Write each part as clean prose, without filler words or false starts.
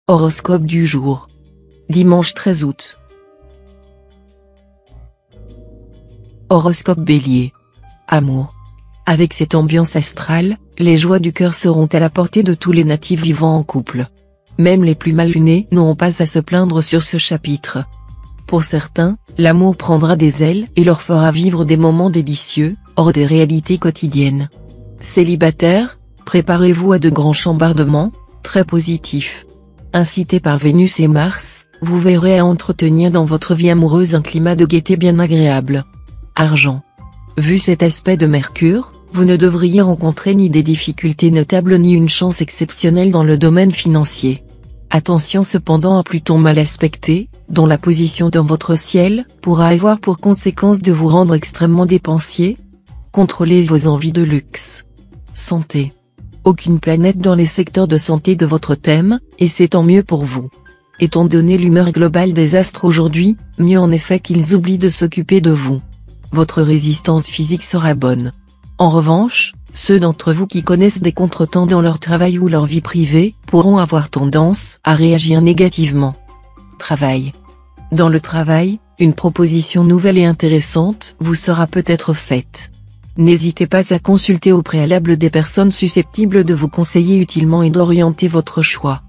Horoscope du jour. Dimanche 13 août. Horoscope Bélier. Amour. Avec cette ambiance astrale, les joies du cœur seront à la portée de tous les natifs vivant en couple. Même les plus mal lunés n'auront pas à se plaindre sur ce chapitre. Pour certains, l'amour prendra des ailes et leur fera vivre des moments délicieux, hors des réalités quotidiennes. Célibataires, préparez-vous à de grands chambardements, très positifs. Incité par Vénus et Mars, vous verrez à entretenir dans votre vie amoureuse un climat de gaieté bien agréable. Argent. Vu cet aspect de Mercure, vous ne devriez rencontrer ni des difficultés notables ni une chance exceptionnelle dans le domaine financier. Attention cependant à Pluton mal aspecté, dont la position dans votre ciel pourra avoir pour conséquence de vous rendre extrêmement dépensier. Contrôlez vos envies de luxe. Santé. Aucune planète dans les secteurs de santé de votre thème, et c'est tant mieux pour vous. Étant donné l'humeur globale des astres aujourd'hui, mieux en effet qu'ils oublient de s'occuper de vous. Votre résistance physique sera bonne. En revanche, ceux d'entre vous qui connaissent des contretemps dans leur travail ou leur vie privée, pourront avoir tendance à réagir négativement. Travail. Dans le travail, une proposition nouvelle et intéressante vous sera peut-être faite. N'hésitez pas à consulter au préalable des personnes susceptibles de vous conseiller utilement et d'orienter votre choix.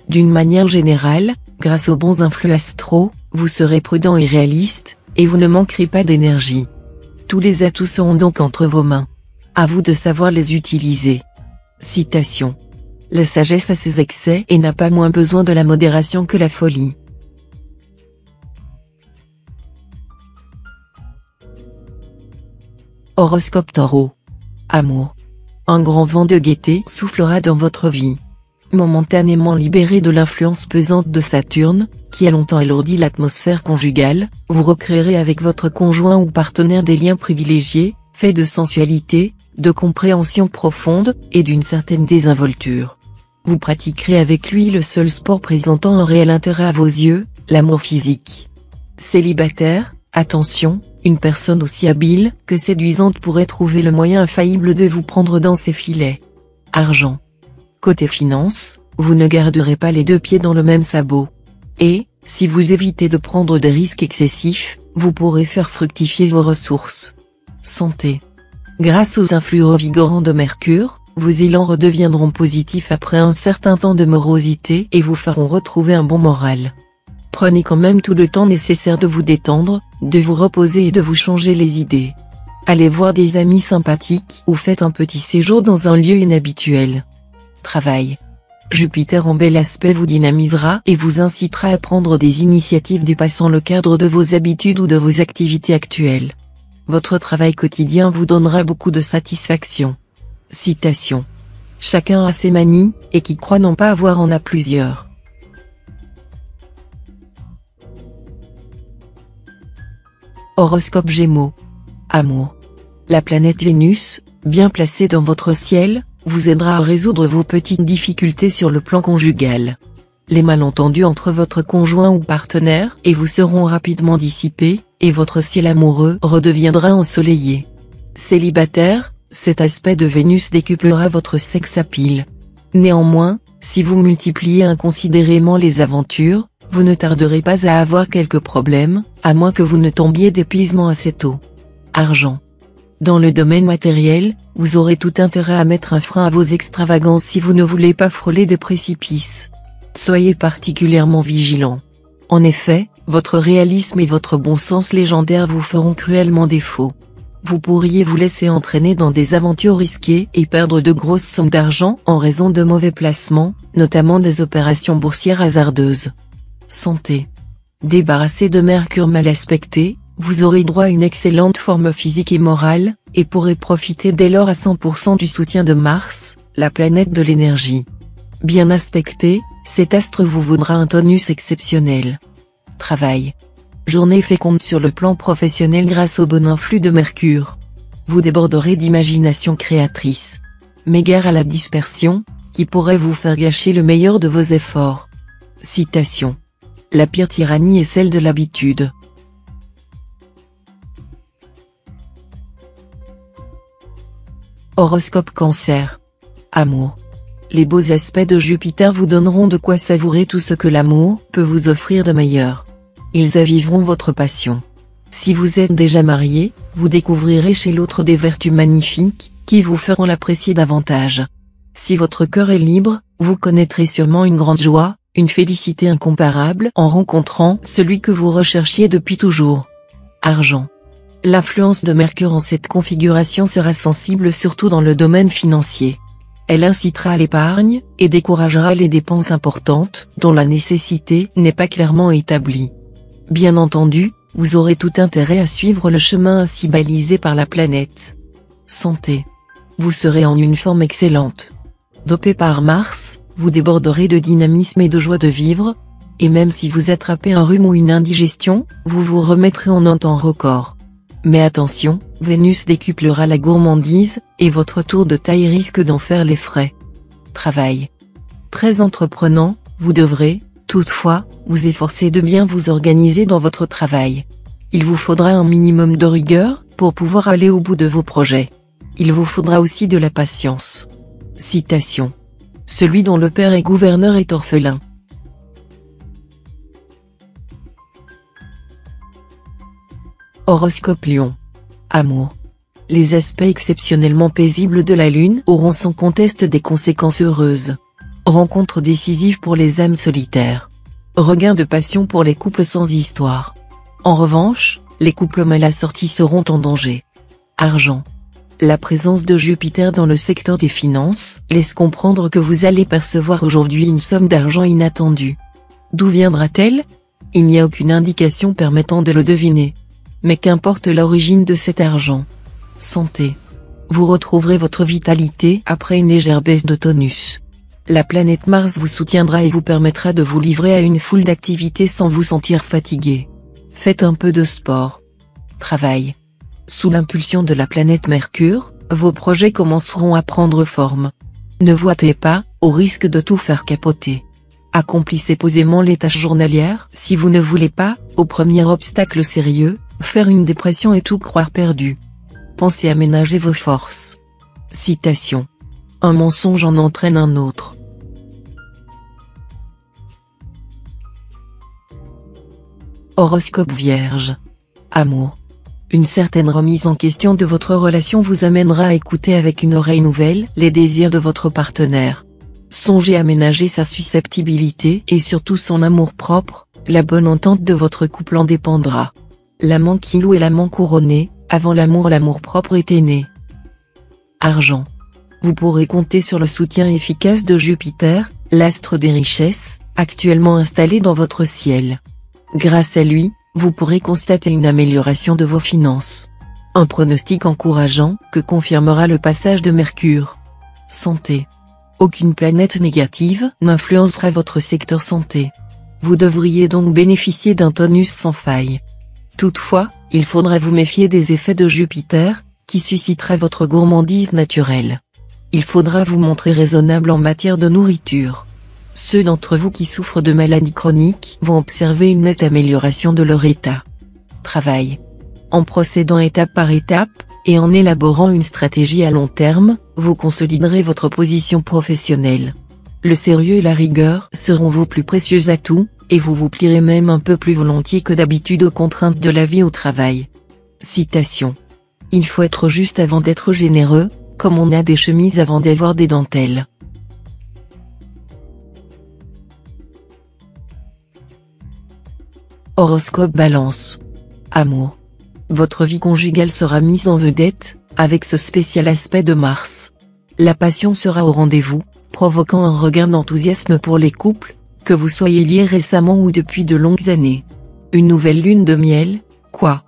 D'une manière générale, grâce aux bons influx astraux, vous serez prudent et réaliste, et vous ne manquerez pas d'énergie. Tous les atouts seront donc entre vos mains. À vous de savoir les utiliser. Citation. La sagesse a ses excès et n'a pas moins besoin de la modération que la folie. Horoscope Taureau. Amour. Un grand vent de gaieté soufflera dans votre vie. Momentanément libéré de l'influence pesante de Saturne, qui a longtemps alourdi l'atmosphère conjugale, vous recréerez avec votre conjoint ou partenaire des liens privilégiés, faits de sensualité, de compréhension profonde, et d'une certaine désinvolture. Vous pratiquerez avec lui le seul sport présentant un réel intérêt à vos yeux, l'amour physique. Célibataire, attention, une personne aussi habile que séduisante pourrait trouver le moyen infaillible de vous prendre dans ses filets. Argent. Côté finance, vous ne garderez pas les deux pieds dans le même sabot. Et, si vous évitez de prendre des risques excessifs, vous pourrez faire fructifier vos ressources. Santé. Grâce aux influx revigorants de Mercure, vos élans redeviendront positifs après un certain temps de morosité et vous feront retrouver un bon moral. Prenez quand même tout le temps nécessaire de vous détendre, de vous reposer et de vous changer les idées. Allez voir des amis sympathiques ou faites un petit séjour dans un lieu inhabituel. Travail. Jupiter en bel aspect vous dynamisera et vous incitera à prendre des initiatives dépassant le cadre de vos habitudes ou de vos activités actuelles. Votre travail quotidien vous donnera beaucoup de satisfaction. Citation. Chacun a ses manies, et qui croit n'en pas avoir en a plusieurs. Horoscope Gémeaux. Amour. La planète Vénus, bien placée dans votre ciel, vous aidera à résoudre vos petites difficultés sur le plan conjugal. Les malentendus entre votre conjoint ou partenaire et vous seront rapidement dissipés, et votre ciel amoureux redeviendra ensoleillé. Célibataire, cet aspect de Vénus décuplera votre sex appeal. Néanmoins, si vous multipliez inconsidérément les aventures, vous ne tarderez pas à avoir quelques problèmes, à moins que vous ne tombiez d'épuisement assez tôt. Argent. Dans le domaine matériel, vous aurez tout intérêt à mettre un frein à vos extravagances si vous ne voulez pas frôler des précipices. Soyez particulièrement vigilant. En effet, votre réalisme et votre bon sens légendaire vous feront cruellement défaut. Vous pourriez vous laisser entraîner dans des aventures risquées et perdre de grosses sommes d'argent en raison de mauvais placements, notamment des opérations boursières hasardeuses. Santé. Débarrassé de Mercure mal aspecté, vous aurez droit à une excellente forme physique et morale, et pourrez profiter dès lors à 100% du soutien de Mars, la planète de l'énergie. Bien aspecté, cet astre vous vaudra un tonus exceptionnel. Travail. Journée féconde sur le plan professionnel grâce au bon influx de Mercure. Vous déborderez d'imagination créatrice. Mais gare à la dispersion, qui pourrait vous faire gâcher le meilleur de vos efforts. Citation. La pire tyrannie est celle de l'habitude. Horoscope Cancer. Amour. Les beaux aspects de Jupiter vous donneront de quoi savourer tout ce que l'amour peut vous offrir de meilleur. Ils aviveront votre passion. Si vous êtes déjà marié, vous découvrirez chez l'autre des vertus magnifiques, qui vous feront l'apprécier davantage. Si votre cœur est libre, vous connaîtrez sûrement une grande joie, une félicité incomparable en rencontrant celui que vous recherchiez depuis toujours. Argent. L'influence de Mercure en cette configuration sera sensible surtout dans le domaine financier. Elle incitera à l'épargne, et découragera les dépenses importantes, dont la nécessité n'est pas clairement établie. Bien entendu, vous aurez tout intérêt à suivre le chemin ainsi balisé par la planète. Santé. Vous serez en une forme excellente. Dopé par Mars, vous déborderez de dynamisme et de joie de vivre, et même si vous attrapez un rhume ou une indigestion, vous vous remettrez en un temps record. Mais attention, Vénus décuplera la gourmandise, et votre tour de taille risque d'en faire les frais. Travail. Très entreprenant, vous devrez, toutefois, vous efforcer de bien vous organiser dans votre travail. Il vous faudra un minimum de rigueur, pour pouvoir aller au bout de vos projets. Il vous faudra aussi de la patience. Citation. Celui dont le père est gouverneur est orphelin. Horoscope Lion. Amour. Les aspects exceptionnellement paisibles de la Lune auront sans conteste des conséquences heureuses. Rencontre décisive pour les âmes solitaires. Regain de passion pour les couples sans histoire. En revanche, les couples mal assortis seront en danger. Argent. La présence de Jupiter dans le secteur des finances laisse comprendre que vous allez percevoir aujourd'hui une somme d'argent inattendue. D'où viendra-t-elle? Il n'y a aucune indication permettant de le deviner. Mais qu'importe l'origine de cet argent. Santé. Vous retrouverez votre vitalité après une légère baisse de tonus. La planète Mars vous soutiendra et vous permettra de vous livrer à une foule d'activités sans vous sentir fatigué. Faites un peu de sport. Travail. Sous l'impulsion de la planète Mercure, vos projets commenceront à prendre forme. Ne vous hâtez pas, au risque de tout faire capoter. Accomplissez posément les tâches journalières si vous ne voulez pas, au premier obstacle sérieux, faire une dépression et tout croire perdu. Pensez à ménager vos forces. Citation. Un mensonge en entraîne un autre. Horoscope Vierge. Amour. Une certaine remise en question de votre relation vous amènera à écouter avec une oreille nouvelle les désirs de votre partenaire. Songez à ménager sa susceptibilité et surtout son amour-propre, la bonne entente de votre couple en dépendra. L'amant qui loue et l'amant couronné, avant l'amour-propre était né. Argent. Vous pourrez compter sur le soutien efficace de Jupiter, l'astre des richesses, actuellement installé dans votre ciel. Grâce à lui, vous pourrez constater une amélioration de vos finances. Un pronostic encourageant que confirmera le passage de Mercure. Santé. Aucune planète négative n'influencera votre secteur santé. Vous devriez donc bénéficier d'un tonus sans faille. Toutefois, il faudra vous méfier des effets de Jupiter, qui suscitera votre gourmandise naturelle. Il faudra vous montrer raisonnable en matière de nourriture. Ceux d'entre vous qui souffrent de maladies chroniques vont observer une nette amélioration de leur état. Travail. En procédant étape par étape, et en élaborant une stratégie à long terme, vous consoliderez votre position professionnelle. Le sérieux et la rigueur seront vos plus précieux atouts, et vous vous plierez même un peu plus volontiers que d'habitude aux contraintes de la vie au travail. Citation. Il faut être juste avant d'être généreux, comme on a des chemises avant d'avoir des dentelles. Horoscope Balance. Amour. Votre vie conjugale sera mise en vedette, avec ce spécial aspect de Mars. La passion sera au rendez-vous, provoquant un regain d'enthousiasme pour les couples, que vous soyez liés récemment ou depuis de longues années. Une nouvelle lune de miel, quoi.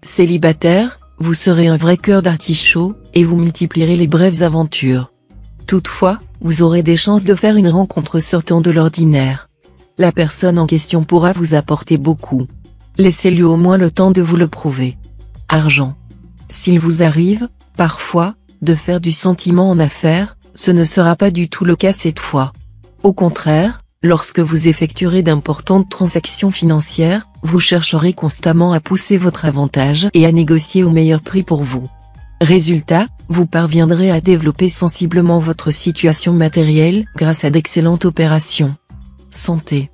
Célibataire, vous serez un vrai cœur d'artichaut, et vous multiplierez les brèves aventures. Toutefois, vous aurez des chances de faire une rencontre sortant de l'ordinaire. La personne en question pourra vous apporter beaucoup. Laissez-lui au moins le temps de vous le prouver. Argent. S'il vous arrive, parfois, de faire du sentiment en affaires, ce ne sera pas du tout le cas cette fois. Au contraire, lorsque vous effectuerez d'importantes transactions financières, vous chercherez constamment à pousser votre avantage et à négocier au meilleur prix pour vous. Résultat, Vous parviendrez à développer sensiblement votre situation matérielle grâce à d'excellentes opérations. Santé.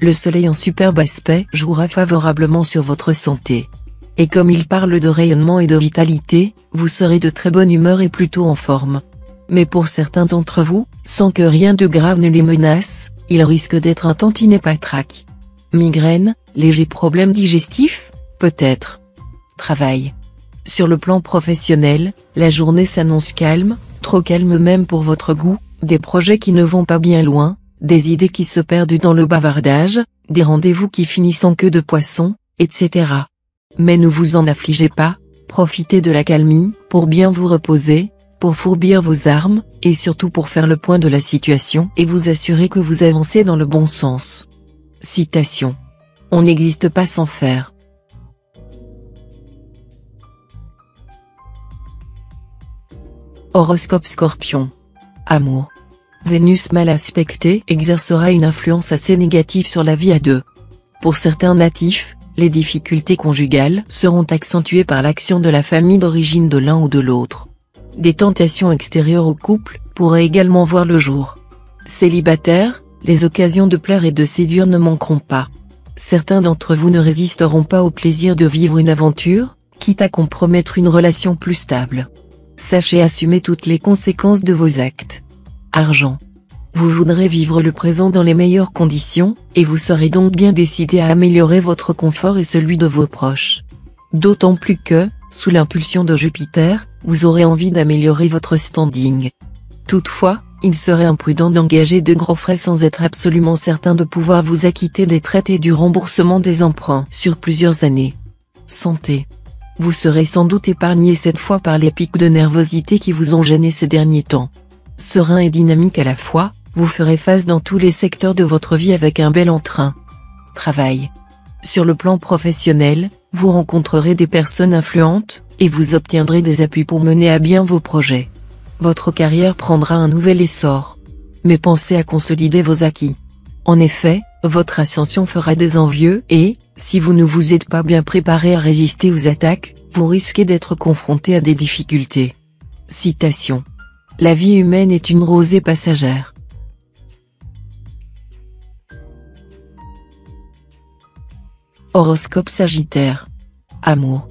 Le soleil en superbe aspect jouera favorablement sur votre santé. Et comme il parle de rayonnement et de vitalité, vous serez de très bonne humeur et plutôt en forme. Mais pour certains d'entre vous, sans que rien de grave ne les menace, il risque d'être un tantinet patraque. Migraine, léger problème digestif, peut-être. Travail. Sur le plan professionnel, la journée s'annonce calme, trop calme même pour votre goût, des projets qui ne vont pas bien loin, des idées qui se perdent dans le bavardage, des rendez-vous qui finissent en queue de poisson, etc. Mais ne vous en affligez pas, profitez de l'accalmie, pour bien vous reposer, pour fourbir vos armes, et surtout pour faire le point de la situation et vous assurer que vous avancez dans le bon sens. Citation. On n'existe pas sans faire. Horoscope Scorpion. Amour. Vénus mal aspectée exercera une influence assez négative sur la vie à deux. Pour certains natifs, les difficultés conjugales seront accentuées par l'action de la famille d'origine de l'un ou de l'autre. Des tentations extérieures au couple pourraient également voir le jour. Célibataires, les occasions de plaire et de séduire ne manqueront pas. Certains d'entre vous ne résisteront pas au plaisir de vivre une aventure, quitte à compromettre une relation plus stable. Sachez assumer toutes les conséquences de vos actes. Argent. Vous voudrez vivre le présent dans les meilleures conditions, et vous serez donc bien décidé à améliorer votre confort et celui de vos proches. D'autant plus que, sous l'impulsion de Jupiter, vous aurez envie d'améliorer votre standing. Toutefois, il serait imprudent d'engager de gros frais sans être absolument certain de pouvoir vous acquitter des traites et du remboursement des emprunts sur plusieurs années. Santé. Vous serez sans doute épargné cette fois par les pics de nervosité qui vous ont gêné ces derniers temps. Serein et dynamique à la fois, vous ferez face dans tous les secteurs de votre vie avec un bel entrain. Travail. Sur le plan professionnel, vous rencontrerez des personnes influentes, et vous obtiendrez des appuis pour mener à bien vos projets. Votre carrière prendra un nouvel essor. Mais pensez à consolider vos acquis. En effet, votre ascension fera des envieux et, si vous ne vous êtes pas bien préparé à résister aux attaques, vous risquez d'être confronté à des difficultés. Citation. La vie humaine est une rosée passagère. Horoscope Sagittaire. Amour.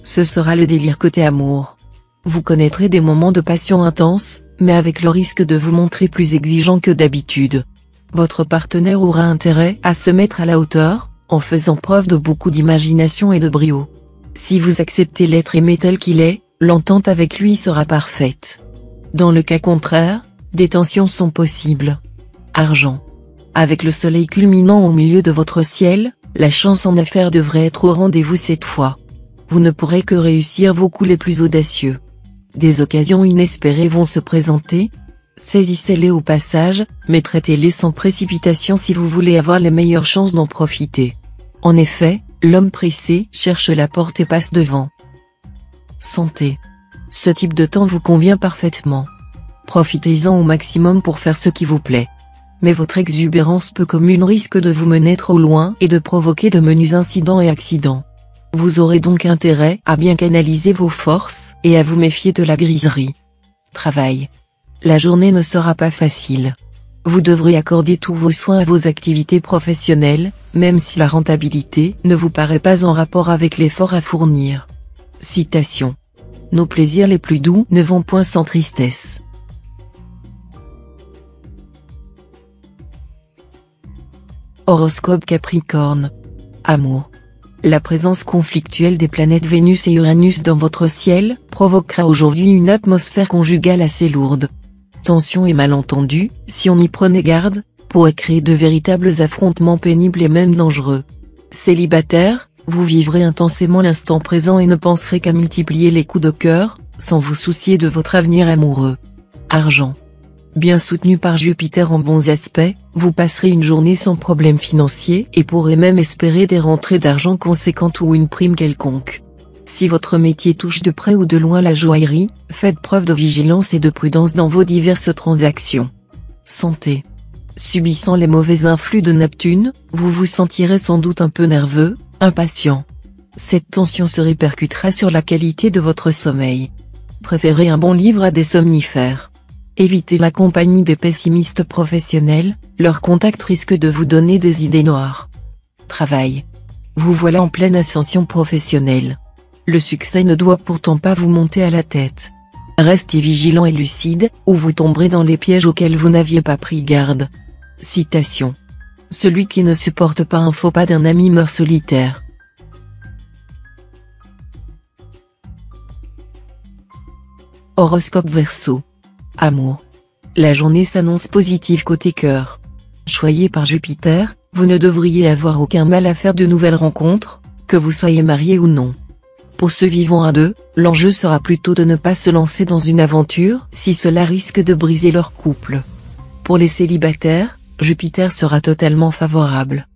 Ce sera le délire côté amour. Vous connaîtrez des moments de passion intense, mais avec le risque de vous montrer plus exigeant que d'habitude. Votre partenaire aura intérêt à se mettre à la hauteur, en faisant preuve de beaucoup d'imagination et de brio. Si vous acceptez l'être aimé tel qu'il est, l'entente avec lui sera parfaite. Dans le cas contraire, des tensions sont possibles. Argent. Avec le soleil culminant au milieu de votre ciel, la chance en affaires devrait être au rendez-vous cette fois. Vous ne pourrez que réussir vos coups les plus audacieux. Des occasions inespérées vont se présenter. Saisissez-les au passage, mais traitez-les sans précipitation si vous voulez avoir les meilleures chances d'en profiter. En effet, l'homme pressé cherche la porte et passe devant. Santé. Ce type de temps vous convient parfaitement. Profitez-en au maximum pour faire ce qui vous plaît. Mais votre exubérance peu commune risque de vous mener trop loin et de provoquer de menus incidents et accidents. Vous aurez donc intérêt à bien canaliser vos forces et à vous méfier de la griserie. Travail. La journée ne sera pas facile. Vous devrez accorder tous vos soins à vos activités professionnelles, même si la rentabilité ne vous paraît pas en rapport avec l'effort à fournir. Citation. Nos plaisirs les plus doux ne vont point sans tristesse. Horoscope Capricorne. Amour. La présence conflictuelle des planètes Vénus et Uranus dans votre ciel provoquera aujourd'hui une atmosphère conjugale assez lourde. Tensions et malentendus, si on y prenait garde, pourraient créer de véritables affrontements pénibles et même dangereux. Célibataire, vous vivrez intensément l'instant présent et ne penserez qu'à multiplier les coups de cœur, sans vous soucier de votre avenir amoureux. Argent. Bien soutenu par Jupiter en bons aspects, vous passerez une journée sans problème financier et pourrez même espérer des rentrées d'argent conséquentes ou une prime quelconque. Si votre métier touche de près ou de loin la joaillerie, faites preuve de vigilance et de prudence dans vos diverses transactions. Santé. Subissant les mauvais influx de Neptune, vous vous sentirez sans doute un peu nerveux, impatient. Cette tension se répercutera sur la qualité de votre sommeil. Préférez un bon livre à des somnifères. Évitez la compagnie des pessimistes professionnels, leur contact risque de vous donner des idées noires. Travail. Vous voilà en pleine ascension professionnelle. Le succès ne doit pourtant pas vous monter à la tête. Restez vigilant et lucide, ou vous tomberez dans les pièges auxquels vous n'aviez pas pris garde. Citation. Celui qui ne supporte pas un faux pas d'un ami meurt solitaire. Horoscope Verseau. Amour. La journée s'annonce positive côté cœur. Choyé par Jupiter, vous ne devriez avoir aucun mal à faire de nouvelles rencontres, que vous soyez marié ou non. Pour ceux vivant à deux, l'enjeu sera plutôt de ne pas se lancer dans une aventure si cela risque de briser leur couple. Pour les célibataires, Jupiter sera totalement favorable.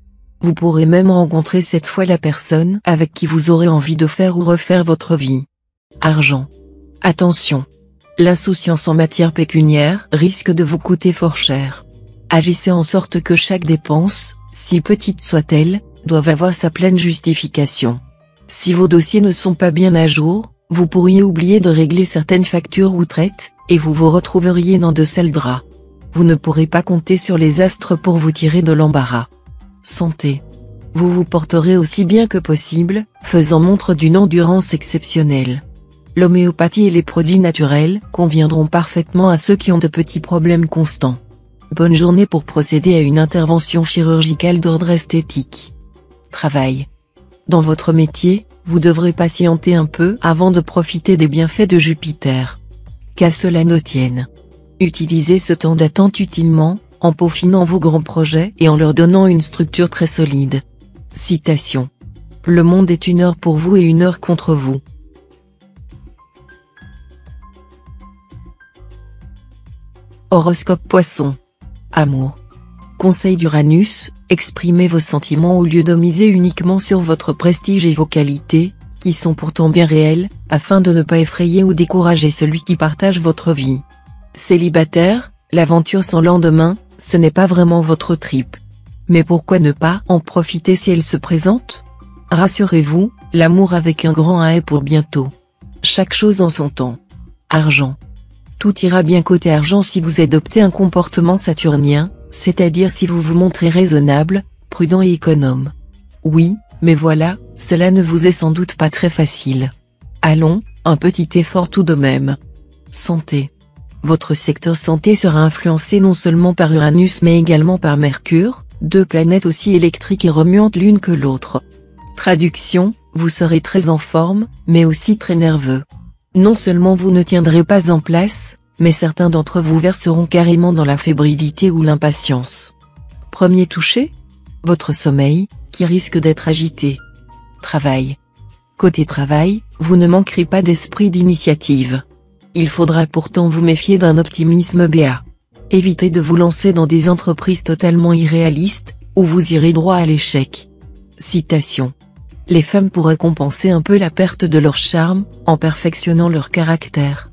Vous pourrez même rencontrer cette fois la personne avec qui vous aurez envie de faire ou refaire votre vie. Argent. Attention. L'insouciance en matière pécuniaire risque de vous coûter fort cher. Agissez en sorte que chaque dépense, si petite soit-elle, doive avoir sa pleine justification. Si vos dossiers ne sont pas bien à jour, vous pourriez oublier de régler certaines factures ou traites, et vous vous retrouveriez dans de sales draps. Vous ne pourrez pas compter sur les astres pour vous tirer de l'embarras. Santé. Vous vous porterez aussi bien que possible, faisant montre d'une endurance exceptionnelle. L'homéopathie et les produits naturels conviendront parfaitement à ceux qui ont de petits problèmes constants. Bonne journée pour procéder à une intervention chirurgicale d'ordre esthétique. Travail. Dans votre métier, vous devrez patienter un peu avant de profiter des bienfaits de Jupiter. Qu'à cela ne tienne. Utilisez ce temps d'attente utilement, en peaufinant vos grands projets et en leur donnant une structure très solide. Citation. Le monde est une heure pour vous et une heure contre vous. Horoscope Poisson. Amour. Conseil d'Uranus, exprimez vos sentiments au lieu de miser uniquement sur votre prestige et vos qualités, qui sont pourtant bien réelles, afin de ne pas effrayer ou décourager celui qui partage votre vie. Célibataire, l'aventure sans lendemain, ce n'est pas vraiment votre trip. Mais pourquoi ne pas en profiter si elle se présente? Rassurez-vous, l'amour avec un grand A est pour bientôt. Chaque chose en son temps. Argent. Tout ira bien côté argent si vous adoptez un comportement saturnien, c'est-à-dire si vous vous montrez raisonnable, prudent et économe. Oui, mais voilà, cela ne vous est sans doute pas très facile. Allons, un petit effort tout de même. Santé. Votre secteur santé sera influencé non seulement par Uranus mais également par Mercure, deux planètes aussi électriques et remuantes l'une que l'autre. Traduction, vous serez très en forme, mais aussi très nerveux. Non seulement vous ne tiendrez pas en place, mais certains d'entre vous verseront carrément dans la fébrilité ou l'impatience. Premier toucher? Votre sommeil, qui risque d'être agité. Travail. Côté travail, vous ne manquerez pas d'esprit d'initiative. Il faudra pourtant vous méfier d'un optimisme béat. Évitez de vous lancer dans des entreprises totalement irréalistes, ou vous irez droit à l'échec. Citation. Les femmes pourraient compenser un peu la perte de leur charme, en perfectionnant leur caractère.